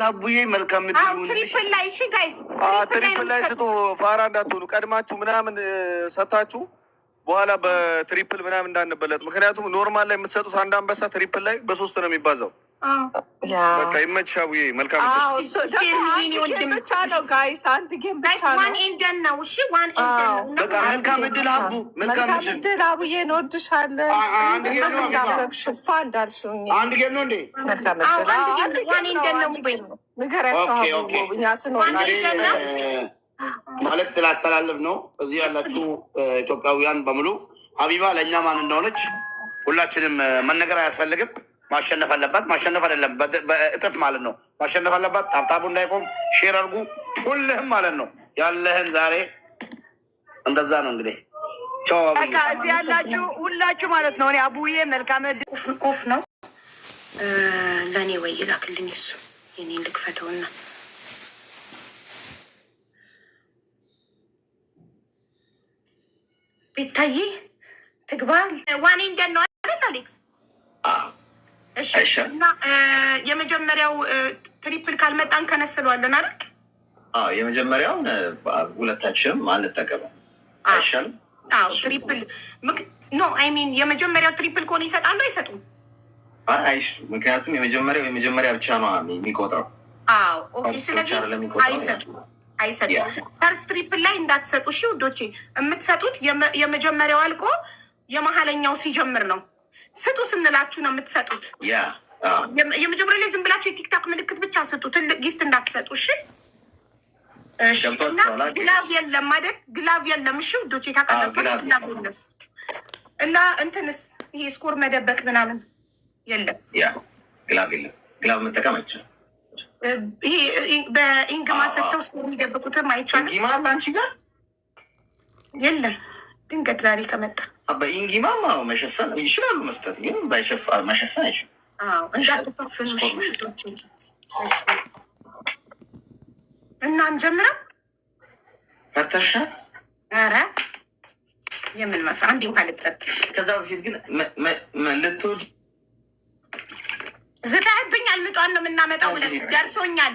አቡዬ መልካም ትሪፕል ላይ እሺ ጋይስ ትሪፕል ላይ ስጡ። ፋራ እንዳትሆኑ ቀድማችሁ ምናምን ሰታችሁ በኋላ በትሪፕል ምናምን እንዳንበለጥ። ምክንያቱም ኖርማል ላይ የምትሰጡት አንድ አንበሳ ትሪፕል ላይ በ3 ነው የሚባዛው። በቃ ይመችሽ አቡዬ መልካም ብቻ ነው ጋይስ። አንድ ጌም ብቻ ነው። ዋን ኤንደን ነው እሺ። ዋን ኤንደን ነው። በቃ መልካም እድል አቡ፣ መልካም እድል አቡዬ፣ እንወድሻለን። አንድ ጌም ነው ሽፋ እንዳልሽኝ አንድ ጌም ነው እንዴ? መልካም እድል ዋን ኤንደን ነው ንገሪያቸው። እኛ ስንወጣ ማለት ላስተላለፍ ነው። እዚህ ያላችሁ ኢትዮጵያውያን በሙሉ ሀቢባ ለእኛ ማን እንደሆነች ሁላችንም መነገር አያስፈልግም። ማሸነፍ አለባት። ማሸነፍ አይደለም በእጥፍ ማለት ነው። ማሸነፍ አለባት። ታብታቡ እንዳይቆም ሼር አድርጉ ሁልህም ማለት ነው። ያለህን ዛሬ እንደዛ ነው እንግዲህ እዚህ ያላችሁ ሁላችሁ ማለት ነው። እኔ አቡዬ መልካም ኦፍ ነው ለእኔ ወይ ላክልኝ እሱ የኔ ልክፈተውና ቤታዬ ትግባ። ዋኔ እንደት ነው አይደል አሌክስ? እሺ። እና የመጀመሪያው ትሪፕል ካልመጣን ከነስለዋለን አይደል? የመጀመሪያውን ሁለታችንም አንጠቀምም አይሻልም? ትሪፕል ኖ አይ ሚን የመጀመሪያው ትሪፕል ከሆነ ይሰጣሉ አይሰጡም? አይሱ ምክንያቱም የመጀመሪያ ብቻ ነው የሚቆጥረው። ኦኬ። ስለዚህ አይሰጡም። ፈርስት ትሪፕል ላይ እንዳትሰጡ እሺ ውዶቼ። የምትሰጡት የመጀመሪያው አልቆ የመሀለኛው ሲጀምር ነው። ስጡ ስንላችሁ ነው የምትሰጡት። የመጀመሪያ ላይ ዝም ብላችሁ የቲክታክ ምልክት ብቻ ስጡ። ትልቅ ጊፍት እንዳትሰጡ እሺ። እና ግላቭ የለም አይደል? ግላቭ የለም እሺ ውዶቼ። ታውቃላችሁ ግላቭ የለም። እና እንትንስ ይሄ ስኮር መደበቅ ምናምን የለም። ግላቭ የለም። ግላቭ መጠቀም አይቻልም። ይሄ በኢንግማ ሰጥተው ስኮር የሚደብቁትም አይቻልም። ኢንግማ በአንቺ ጋር የለም። ድንገት ዛሬ ከመጣ በኢንግማ መሸፈን ይችላሉ፣ መስጠት ግን መሸፈን አይችልም። እንዳትተፍኑ እና እንጀምረው። ፈርተሻል? ኧረ የምን መፍራ አንዴ ውሃ ልጠጥ። ከዛ በፊት ግን ልትወልድ ዝተህብኛል። ምጧን ነው የምናመጣው ብለህ ደርሶኛል፣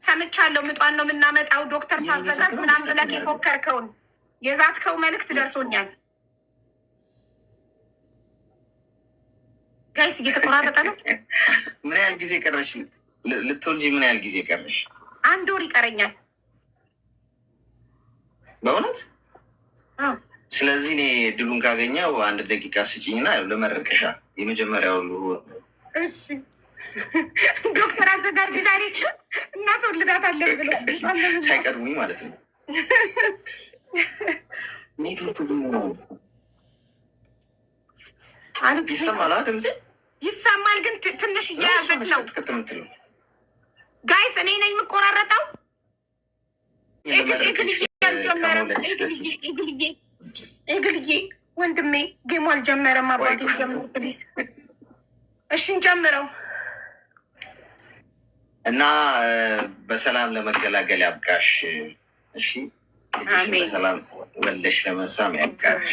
ሰምቻለሁ። ምጧን ነው የምናመጣው ዶክተር ታዘዛት ምናምን ብለህ የፎከርከውን የዛትከው መልዕክት ደርሶኛል። ጋይስ እየተቆራረጠ ነው። ምን ያህል ጊዜ ቀረሽ ልትወልጂ? ምን ያህል ጊዜ ቀረሽ? 1 ወር ይቀረኛል በእውነት። ስለዚህ እኔ ድሉን ካገኘው 1 ደቂቃ ስጭኝና ለመረቀሻ የመጀመሪያው እሺ ዶክተር አዘጋጅ ዛሬ እናስወልዳታለን ብሎ ሳይቀድሙኝ ማለት ነው። ኔትወርክ ይሰማል ድምጼ? ይሰማል ግን ትንሽ እያያዘት ነው ጋይስ። እኔ ነኝ የምቆራረጠው። ኤግልዬ ወንድሜ ጌሙ አልጀመረም። አባቴ ጀምር ፕሊዝ። እሺ እንጀምረው እና በሰላም ለመገላገል ያብቃሽ። እሺ በሰላም ወልደሽ ለመሳም ያብቃሽ።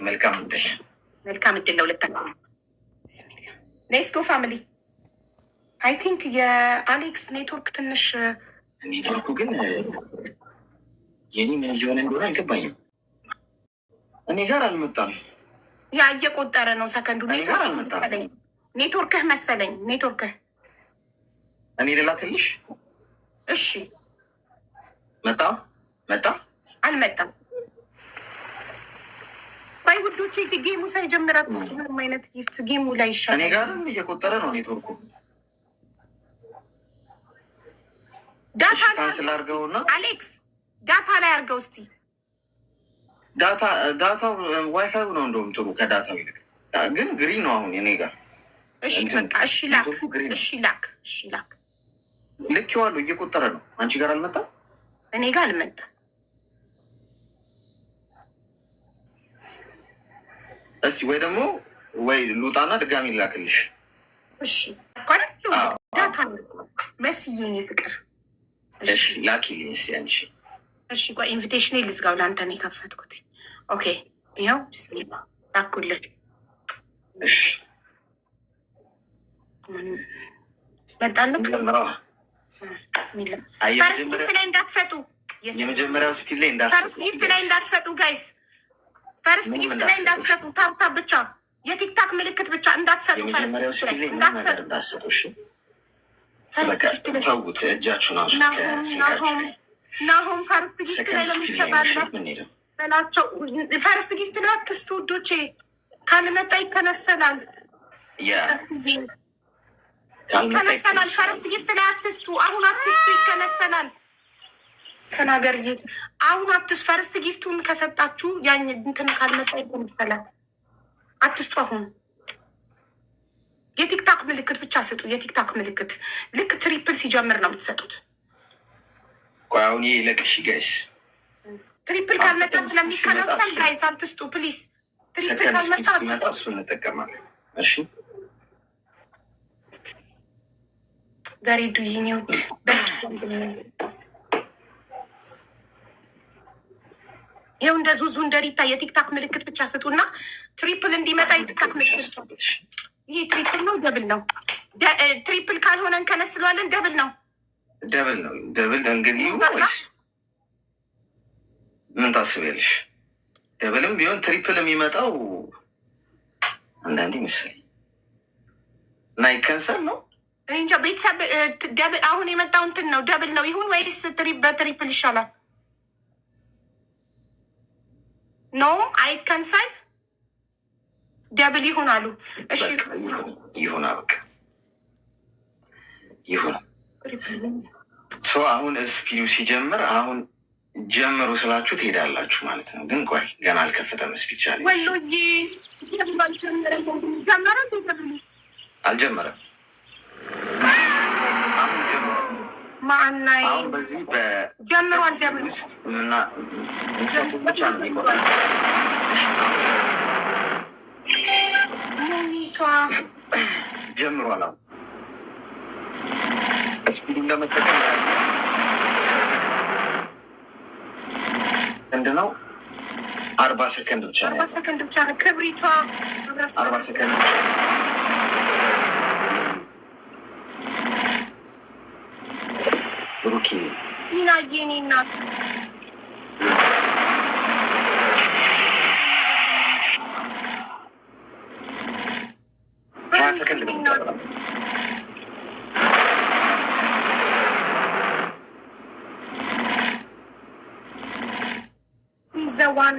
መልካም እድል። መልካም እድል ለሁለታችሁ። ሌትስ ጎ ፋሚሊ። አይ ቲንክ የአሌክስ ኔትወርክ ትንሽ ኔትወርኩ ግን የኔ ምን እየሆነ እንደሆነ አልገባኝም። እኔ ጋር አልመጣም። ያ እየቆጠረ ነው ሰከንዱ። ኔትወርክህ መሰለኝ። ኔትወርክህ እኔ ልላክልሽ። እሺ መጣ አልመጣም? ባይ ውዶቼ ጌሙ ሳይጀምራት ውስጥ ምንም አይነት ጊፍት ጌሙ ላይ ይሻላል። እኔ ጋርም እየቆጠረ ነው ኔትወርኩ። ዳታ ካንስል አድርገውና አሌክስ ዳታ ላይ አድርገው እስቲ። ዳታው ዋይፋይ ነው እንደውም ጥሩ ከዳታው ይልቅ ግን ግሪን ነው አሁን እኔ ጋር። እሺ በቃ እሺ ላክ። ልኬዋለሁ፣ እየቆጠረ ነው። አንቺ ጋር አልመጣም? እኔ ጋር አልመጣም። እስቲ ወይ ደግሞ ወይ ልውጣና ድጋሚ ላክልሽ። እሺ ዳታ መስዬ እኔ ፍቅር። እሺ ላኪልኝ እስቲ አንቺ። እሺ ቆይ ኢንቪቴሽን ልዝጋው። ለአንተ ነው የከፈትኩት። ኦኬ ይኸው ብስሚላ ላኩልህ። እሺ መጣልን ላይ እንዳትሰጡ፣ የመጀመሪያው ስፒድ ላይ ፈርስት ጊፍት ላይ እንዳትሰጡ ጋይስ፣ ፈርስት ጊፍት ላይ እንዳትሰጡ። ታብታ ብቻ የቲክታክ ምልክት ብቻ እንዳትሰጡ። የመጀመሪያው ስፒድ ላይ እንዳትሰጡ። እሺ ተውት፣ እጃችሁን አንሱት ከስልካችሁ ላይ። ናሆም ፈርስት ጊፍት ላይ ለሚሰባለ በላቸው። ፈርስት ጊፍት ላይ አትስቱ ውዶቼ፣ ካልመጣ ይከነሰላል። ይከነሰላል። ፈርስት ጊፍት ላይ አትስቱ። አሁን አትስቱ፣ ይከነሰላል። ተናገር አሁን አትስቱ። ፈርስት ጊፍቱን ከሰጣችሁ ያን እንትን ካልመጣ ይከነሰላል። አትስቱ። አሁን የቲክታክ ምልክት ብቻ ስጡ። የቲክታክ ምልክት ልክ ትሪፕል ሲጀምር ነው የምትሰጡት። አሁን ይሄ ለቅሽ ጋይስ፣ ትሪፕል ካልመጣ ስለሚከነሰል ጋይስ አትስጡ ፕሊዝ። ትሪፕል ካልመጣ ሲመጣ እሱ እንጠቀማለን። እሺ በሬዱ ይሄኛው ይኸው እንደ ዙዙ እንደ ሪታ የቲክታክ ምልክት ብቻ ስጡና ትሪፕል እንዲመጣ የቲክታክ ምልክት። ይሄ ትሪፕል ነው ደብል ነው? ትሪፕል ካልሆነ እንከነስለዋለን። ደብል ነው ደብል ነው ደብል። እንግዲህ ወይስ ምን ታስቢያለሽ? ደብልም ቢሆን ትሪፕል የሚመጣው አንዳንዴ መሰለኝ እና ይከንሰል ነው እንጃ። ቤተሰብ አሁን የመጣው እንትን ነው ደብል ነው ይሁን ወይስ በትሪፕል ይሻላል? ኖ አይከንሰል ደብል ይሁን አሉ። እሺ ይሁን አበቃ ይሁን። አሁን ስፒዱ ሲጀምር አሁን ጀምሩ ስላችሁ ትሄዳላችሁ ማለት ነው። ግን ቆይ ገና አልከፈተም ስፒድ ቻለ ወሎዬ አልጀመረም። ማናይ አሁን በዚህ ጀምሯል። ደብል ውስጥ ምና ብቻ ነው ይቆጣል። ጀምሯል። አሁን ስፒዱን ለመጠቀም ስንት ነው? 40 ሰከንድ ብቻ ነው። 40 ሰከንድ ብቻ ነው። ክብሪቷ 40 ሰከንድ ብቻ ሩኪ ይናዬ እኔ እናት ሰከንድ ዘዋን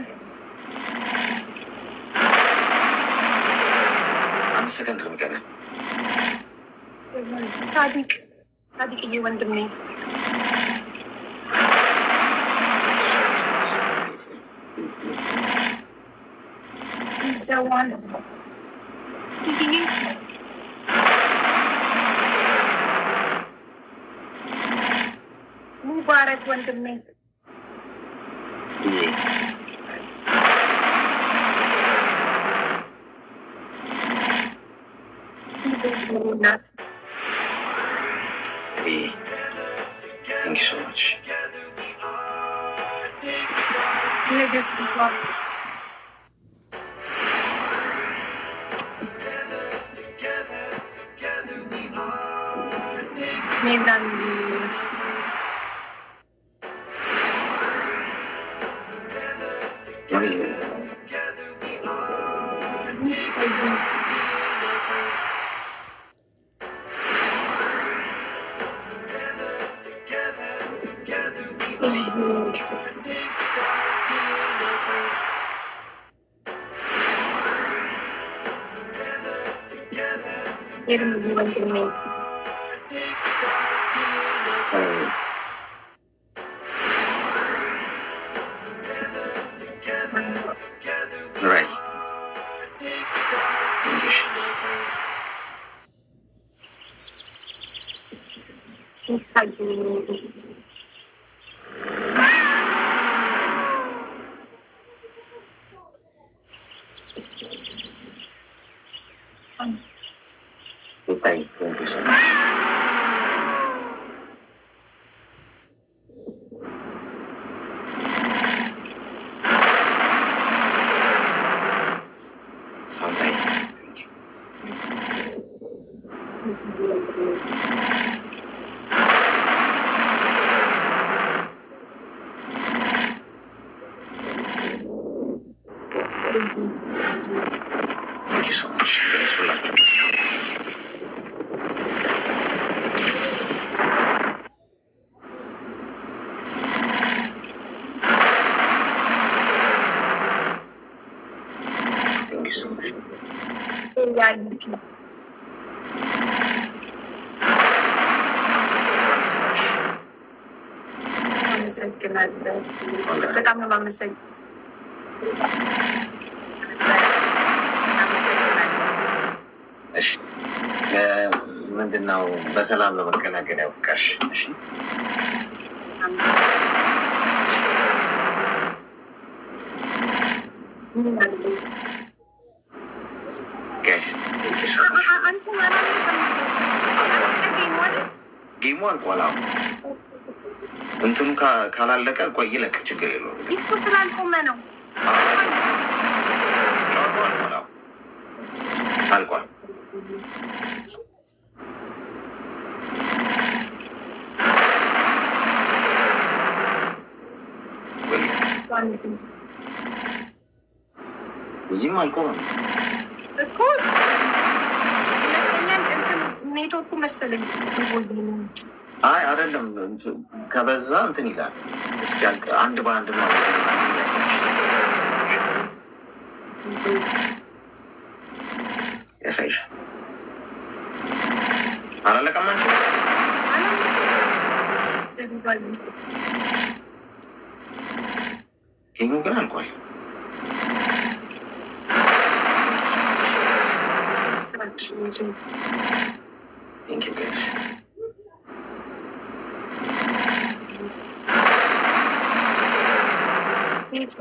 5 ሰከንድ ነው የሚቀረው። ሳዲቅዬ ወንድሜ ዘዋን ሙባረክ ወንድሜ ናት። Thank you so much. ንግስት ሜላን Right. Thank you so much. Thank you. በጣም ነው የማመሰግነው። እሺ ምንድነው? በሰላም ለመገናገል ያብቃሽ። እሺ ጌሙ አልቋል። እንትኑ ካላለቀ ቆይ ይለቅ፣ ችግር የለውም። እኮ ስላልቆመ ነው። ጨዋታው አልቋል። እዚህም አልቆመም እኮ ይመስለኛል። እንትን ኔትወርኩ መሰለኝ። አይ አይደለም፣ ከበዛ እንትን ይላል። እስኪ አንድ በአንድ ነው ያሳይሽ። አላለቀም አንቺ ጌሙ ግን አልቋል። Thank you guys. Thank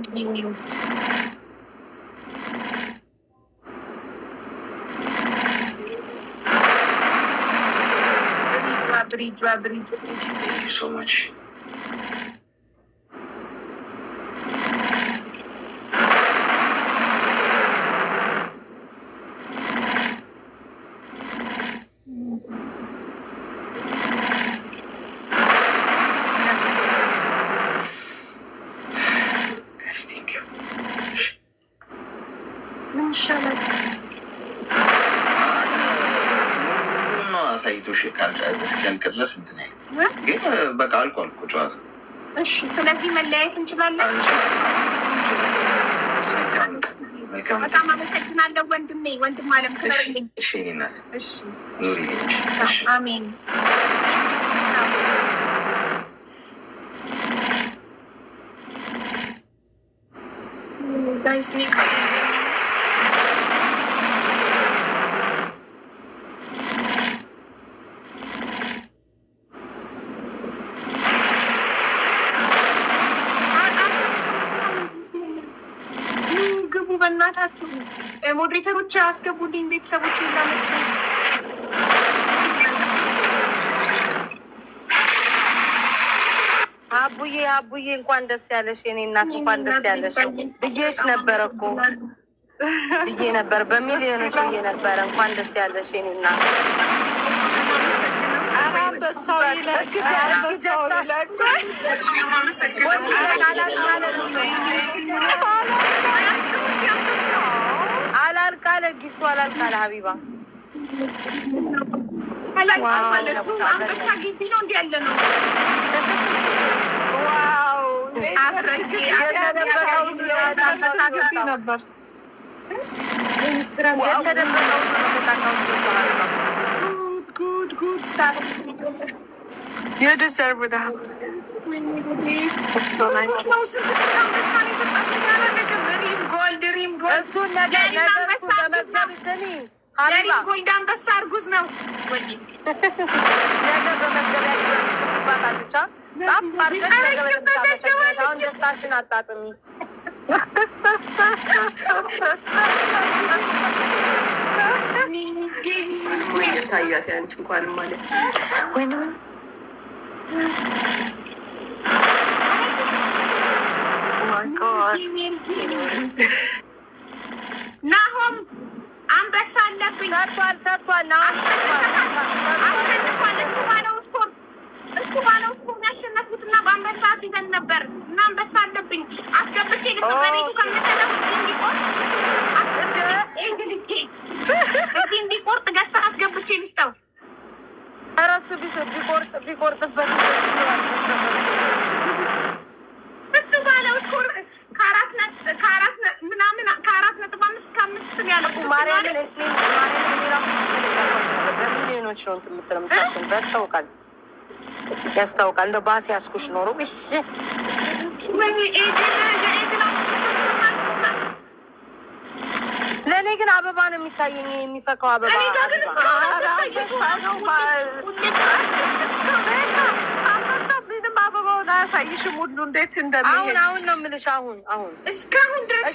you so much. ሳይቶሽ እስኪያልቅ ድረስ እንትን ግን በቃ አልቋል እኮ ጨዋታ። እሺ ስለዚህ መለያየት እንችላለን። በጣም አመሰግናለሁ ወንድሜ፣ ወንድም አለም ክበርልኝ። እሺ እኔ እናት ኑሪ። አሜን። ጋይስ ሜካ በእናታችሁ ሞዴሬተሮች አስገቡልኝ። ቤተሰቦች ላመስገን። አቡዬ እንኳን ደስ ያለሽ የኔ እናት፣ እንኳን ደስ ያለሽ ብዬሽ ነበረ እኮ ብዬ ነበር፣ በሚሊዮኖች ብዬ ነበረ። እንኳን ደስ ያለሽ የኔ እናት። አንበሳው ይለቅ፣ አንበሳው ይለቅ። አላልቃለ ጊፍቱ አላልቃለ ሀቢባ አላልቃለ። እሱ አንበሳ ግቢ ነው እንዲ ያለ ነው። ዋው ነበር ጉድ You deserve it. ጎልድ አንበሳ እርጉዝ ነው። ደስታሽን አጣጥሚ። ታያት ያንቺ እንኳን ማለት ናሆም አንበሳ አለብኝ። ሰጥቷል። አሸንፏል። እሱ ባለው ስኮር ያሸነፍኩትና በአንበሳ ሲዘን ነበር እና አንበሳ አለብኝ። አስገብቼ በቤቱ ከመሰለው እዚህ እንዲቆርጥ ገዝተህ አስገብቼ ልስጠው። እረሱ ቢቆርጥበት እሱ ባለው ስኮር ከአራት ከ4.5 እስከ 5 ነው ያለው ማርያምን። በሚሊዮኖች ነው የምትረምታሽን ያስታውቃል። እንደ ባስ ያስኩሽ ኖሮ ለእኔ ግን አበባ ነው የሚታየኝ፣ የሚፈካው አበባ። ምንም አበባውን አያሳይሽም ሁሉ እንዴት እንደሚሄድ። አሁን ነው የምልሽ። አሁን እስካሁን ድረስ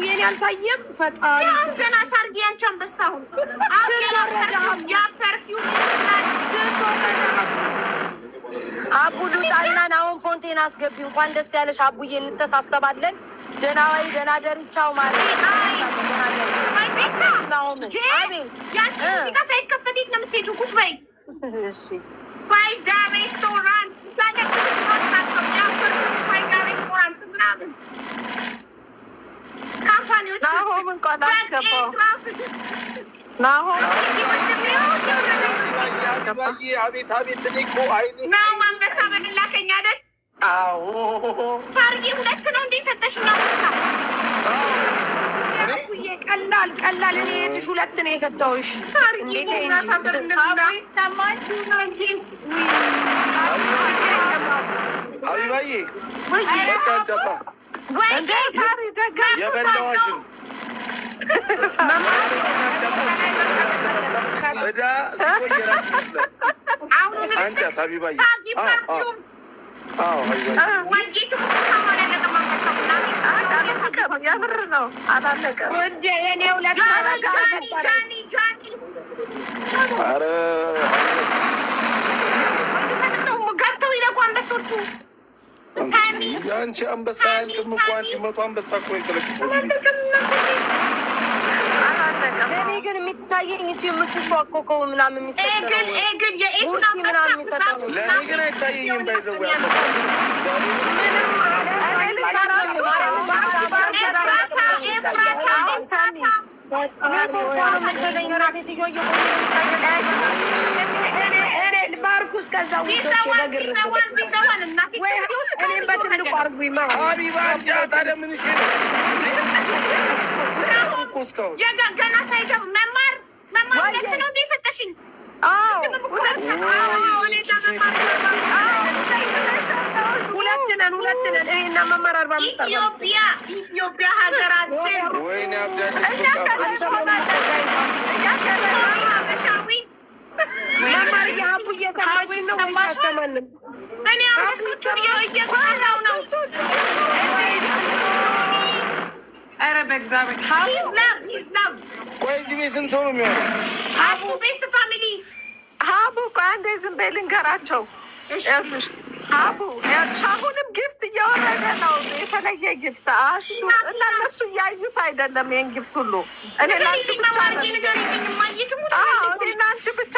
የኔ አልታየም። ፈጣሪ ገና ሳርጊ አንቺ አንበሳ አሁን አቡ ሉጣናን አሁን ፎንቴን አስገቢ። እንኳን ደስ ያለሽ አቡዬ፣ እንተሳሰባለን። ደህና ዋይ፣ ደህና ደሪ። ቻው ማለት ያንቺ ሙዚቃ ሳይከፈት የት ነው የምትሄጂው? ቁጭ በይ። እሺ ፋይዳ ሬስቶራንት ምናምን ካምፓኒዎች ናሆም እንኳን አስገባው። ናሆም አቤት አንበሳ በልላከኝ አይደል? ታርጌ 2 ነው እንደ ሰጠሽኝ አንበሳ። ቀላል እኔ የትሽ 2 ነው የሰጠሁሽ። ታርጌ አቢባዬ የበላዋሽን እዳ ሲቆይ የራስ ይመስላል። አንቻት ሀቢባዬ የምር ነው አላለቀም። ገብተው ይለቁ አንበሶቹ። የአንቺ አንበሳ ያልቅም እኮ አንቺ 100 አንበሳ እኮ ይከለክል። እኔ ግን የሚታየኝ እንጂ የምትሿኮከው ምናምን የሚሰጠው ምናምን የሚሰጠው ለእኔ ግን አይታየኝም። ባይዘው ማርኩስ ከዛ ገና ሳይገቡ መማር ሁለት ነው እንደ ሰጠሽኝ። ሁለት ነን እና መማር 45 ኢትዮጵያ ሀገራችን ወይኔ መማር የሀቡ እየሰማችን ነው ወይ ታስተማልን? እኔ አብሶቹ እየቆራው ነው። ኧረ በእግዚአብሔር ቆይ እዚህ ቤት ስንት ሰው ነው የሚሆነው? ሀቡ ቤስት ፋሚሊ ሀቡ ቆይ አንዴ ዝም በይ ልንገራቸው። ሀቡ አሁንም ጊፍት እያወረደ ነው፣ የተለየ ጊፍት አሹ እና እነሱ እያዩት አይደለም። ይሄን ጊፍት ሁሉ እኔ ላንቺ ብቻ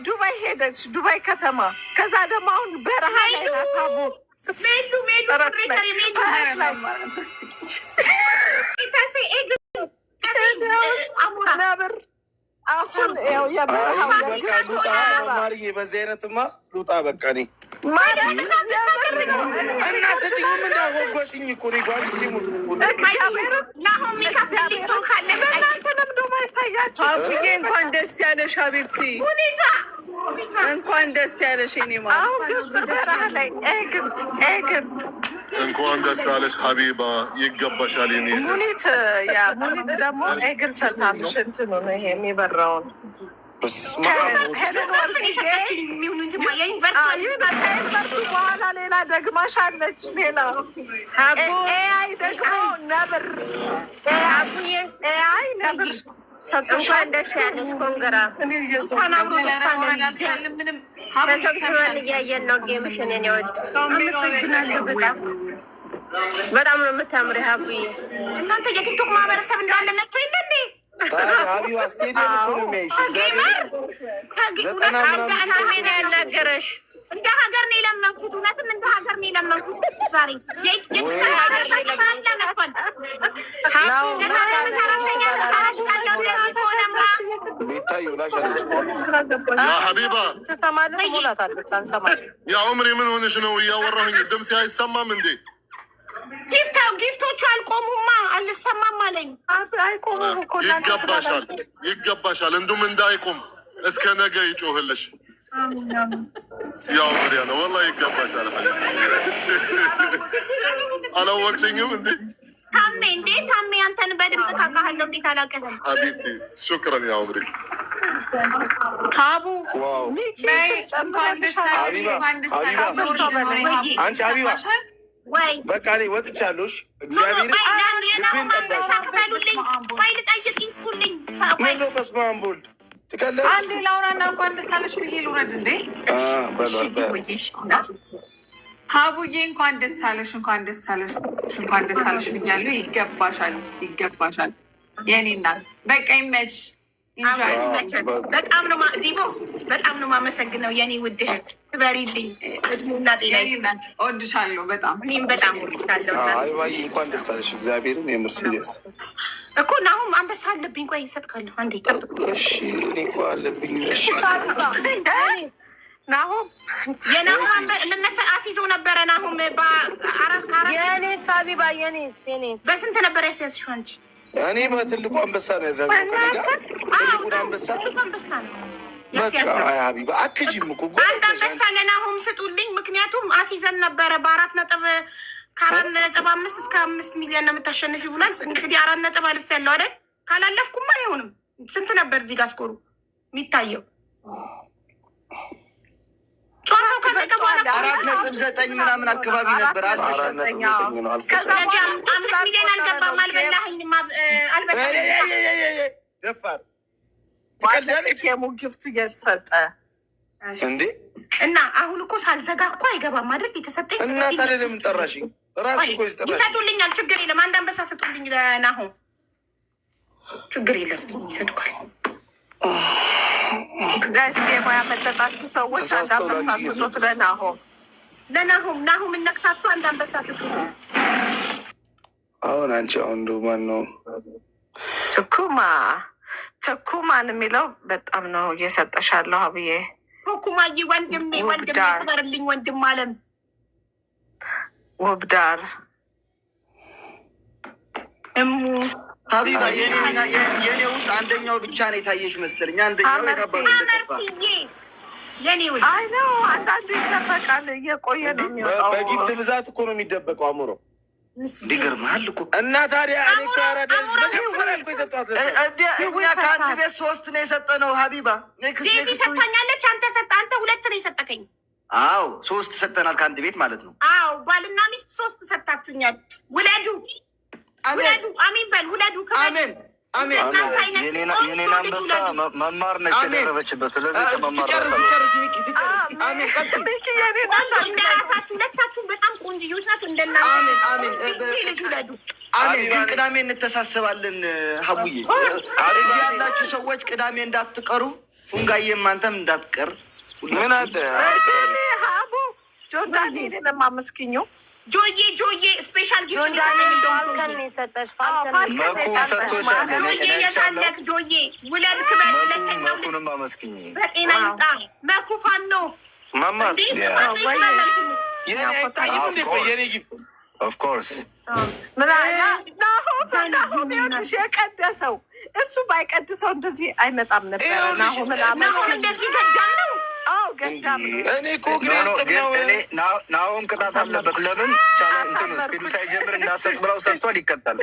ዱባይ ሄደች፣ ዱባይ ከተማ። ከዛ ደግሞ አሁን በረሃ ላይ ናት ሀቡ ነብር አሁን ማርዬ በዚህ አይነትማ ሉጣ በቃ እኔ እና ስጭኝም እንዳወጓሽኝ እኮ ጓደኞቼ ሲሙት እንኳን ደስ ያለሽ ሀቢብቲ፣ እንኳን ደስ ያለሽ። አሁን ግብጽ በረሃ ላይ እንኳን ደስ ያለሽ ሀቢባ፣ ይገባሻል። ሙኒት ሙኒት ደግሞ እግር ሰታምሽ እንትኑ ነው ይሄ የሚበራውን ዩኒቨርሲቲ በኋላ ሌላ ደግማሽ አለች። ሌላ ኤአይ ደግሞ ነብር ኤአይ ነብር እንኳን ደስ ያለሽ። ኮንግራ ተሰብስበን እያየን ነው ጌምሽን። የኔ ወድ በጣም ነው የምታምሪ ሀቡዬ። እናንተ የቲክቶክ ማህበረሰብ እንዳለ መጥቶ የለ እንዴ? ሀቢባ ስቴዲየም እኮ ነው የሚያይሽ። ያናገረሽ እንደ ሀገር ነው የለመንኩት። እውነትም እንደ ሀገር ነው የለመንኩት። ዛሬ ቤታ ያ ሀቢባ ያ ዑምሪ ምን ሆነሽ ነው? እያወራሁኝ ድምፅ አይሰማም እንዴ? ጊፍቶቹ አልቆሙማ፣ አልሰማም አለኝ። ይገባሻል። እንዱም እንዳይቆም እስከ ነገ ይጮህልሽ። ያው ወዲያ ነው ወላሂ ይገባሻል። አላወቅሽኝም እንዴ? ታሜ እንዴ ታሜ፣ አንተን በድምጽ ታውቃለሁ። እንዴት አላውቅህም? ሀቢብቲ ሹክረን ያ ዑምሪ። ሀቡ አንቺ ሀቢባ ወይ በቃ እኔ ወጥቻለሁሽ። እግዚአብሔር አንበሳ ክፈሉልኝ። ወይ ልጠይቅ ይስጡልኝ። ምን ነው በስመ አብ ወልድ ትቀለድ። አንዴ ላውራና እንኳን ደስ አለሽ ብዬ ልውረድ እንዴ? ሀቡዬ እንኳን ደስ አለሽ፣ እንኳን ደስ አለሽ፣ እንኳን ደስ አለሽ ብያለሁ። ይገባሻል፣ ይገባሻል የኔ እናት። በቃ ይመች። በጣም ነው ዲቦ፣ በጣም ነው የማመሰግነው የኔ ውድ እህት። ትበሪልኝ፣ እድሜና ጤና ይስጥልኝ። እወድሻለሁ በጣም። እኔም በጣም እወድሻለሁ። አይባዬ እንኳን ደስ አለሽ። እግዚአብሔርን የምርሲደስ እኮ ናሁም አንበሳ አለብኝ። ቆይ እሰጥካለሁ። አንዴ ጠብቅ። እሺ እኔ እኮ አለብኝ። እሺ ናሁም የናሁም ለመሰል አስይዞ ነበረ። ናሁም የኔስ ሀቢባ የኔስ በስንት ነበር ያስያዝሽው አንቺ? እኔ በትልቁ አንበሳ ነው ያዛዘው። ትልቁን አንበሳ ነው በቃ። አይ ሀቢባ አክጂም እኮ አንድ አንበሳ ለናሁም ስጡልኝ። ምክንያቱም አስይዘን ነበረ ከ4.5 እስከ 5 ሚሊዮን ነው የምታሸንፊ ብሏል። እንግዲህ 4 ነጥብ አልፍ ያለው አይደል? ካላለፍኩማ አይሆንም። ስንት ነበር እዚህ ጋር ስኮሩ የሚታየው? ጨዋታው ከነቀ በኋላ 4.9 ምናምን አካባቢ ነበር። 5 ሚሊዮን አልገባም። አልበላኸኝም። ደፋር ሙ ጊፍት እየተሰጠ እንዴ? እና አሁን እኮ ሳልዘጋ እኮ አይገባም አይደል? የተሰጠኝ እና ታዲያ ለምን ጠራሽኝ? ራስሽ እኮ ይስጠራሽ። ይሰጡልኛል። ችግር የለም። አንድ አንበሳ ስጡልኝ ለናሁም። ችግር የለም ይሰጡካል። ጋይስ ጌማ ያመለጣችሁ ሰዎች አንድ አንበሳ ስጡት ለናሁም ናሁም እነክታችሁ አንድ አንበሳ ስጡልኝ። አሁን አንቺ አሁን ማን ነው ቸኩማን የሚለው በጣም ነው እየሰጠሻለሁ። አብዬ ኩማዬ ወንድሜ ክበርልኝ። ወንድም አለም ውብዳር እሙ ሀቢባ የኔ ውስጥ አንደኛው ብቻ ነው የታየሽ መሰለኝ። አንደኛው አመርትዬ የኔ ወይ አይ ነው አንዳንዱ ይደበቃል። እየቆየ ነው የሚወጣው። በጊፍት ብዛት እኮ ነው የሚደበቀው። አእምሮ ይገርምሃል እኮ እና ታዲያ እኔ እኮ ያራዳልሽ መጀመሪያ እኮ የሰጧት እኛ ከአንድ ቤት 3 ነው የሰጠነው። ሀቢባ ዴዚ ሰጥታኛለች። አንተ 2 ነው የሰጠከኝ። አዎ 3 ሰጠናል ከአንድ ቤት ማለት ነው። አዎ ባልና ሚስት 3 ሰጣችሁኛል። ውለዱ ውለዱ፣ አሜን በል ውለዱ። አሜን አሜን። የኔን አንበሳ መማር ነች የደረበችበት። ስለዚህ ጨርስ ሚኪ ትጨርስ። አሜን ቀጥል። እንደራሳችሁ ሁለታችሁም በጣም ቆንጆዎች ናቸው። እንደናንተ አሜን አሜን ውለዱ። አሜን። ግን ቅዳሜ እንተሳሰባለን። ሀቡዬ እዚህ ያላችሁ ሰዎች ቅዳሜ እንዳትቀሩ። ፉንጋዬም አንተም እንዳትቀር። ምን አለ ሀቡ ጆርዳን ሄደን ለማመስግኘው ጆዬ ስፔሻል ጊፍት ሰጠሽ። ጆዬ የታለክ ጆዬ ውለድ ክበል። ሁለተኛው በጤና ይምጣ። መኩፋን ነው ማማር የኔ ኦፍኮርስ ናሁም ይኸውልሽ የቀደሰው እሱ ባይቀድሰው እንደዚህ አይመጣም ነበር። ናሁም እንደዚህ ገዳም ነው። ገዳም ነው። እኔ እኮ ናሁም ቅጣት አለበት። ለምን እንትን ስፒዱ ሳይጀምር እንዳሰጥ ብለው ሰጥቷል። ይቀጣል።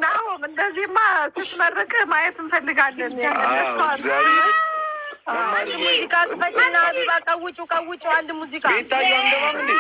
ናሁም እንደዚህማ ስትመርቅ ማየት እንፈልጋለን። ሙዚቃ ክፈትና ሀቢባ ቀውጩ አንድ ሙዚቃ ቤታዩ አንገባም እንዴ?